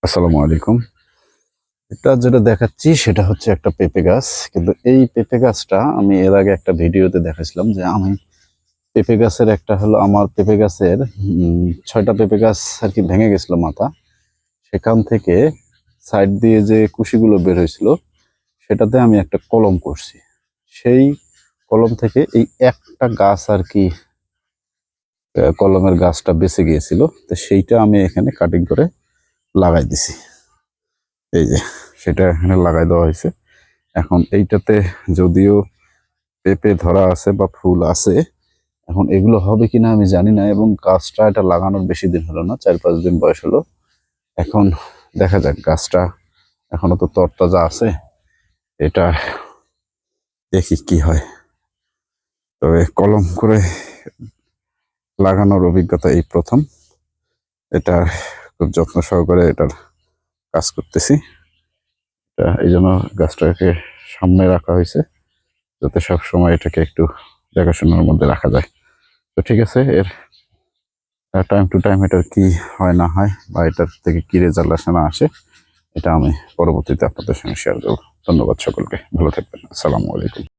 আসসালামু আলাইকুম। এটা যেটা দেখাচ্ছি সেটা হচ্ছে একটা পেঁপে গাছ। কিন্তু এই পেঁপে গাছটা আমি এর আগে একটা ভিডিওতে দেখাইছিলাম যে আমি পেঁপে গাছের একটা হলো আমার পেঁপে গাছের ৬টা পেঁপে গাছ আর কি ভেঙে গেছিল মাথা। সেখান থেকে সাইড দিয়ে যে কুশিগুলো বের হয়েছিল সেটাতে আমি একটা কলম করছি। সেই কলম থেকে এই একটা গাছ আর কি কলমের গাছটা বেঁচে গিয়েছিল। তো সেইটা আমি এখানে কাটিং করে লাগাই দিছি। এই যে সেটা এখানে লাগাই দেওয়া হয়েছে। এখন এইটাতে যদিও পেঁপে ধরা আছে বা ফুল আছে, এখন এগুলো হবে কিনা আমি জানি না। এবং গাছটা এটা লাগানোর বেশি দিন হলো না, ৪-৫ দিন বয়স হলো। এখন দেখা যাক, গাছটা এখনো তো তরতাজা আছে, এটা দেখি কি হয়। তবে কলম করে লাগানোর অভিজ্ঞতা এই প্রথম। এটা খুব যত্ন সহকারে এটার কাজ করতেছি। এই জন্য গাছটাকে সামনে রাখা হয়েছে, যাতে সবসময় এটাকে একটু দেখাশোনার মধ্যে রাখা যায়। তো ঠিক আছে, এর টাইম টু টাইম এটার কি হয় না হয় বা এটার থেকে কি রেজাল্ট আসে না আসে, এটা আমি পরবর্তীতে আপনাদের সঙ্গে শেয়ার করব। ধন্যবাদ সকলকে, ভালো থাকবেন। আসসালামু আলাইকুম।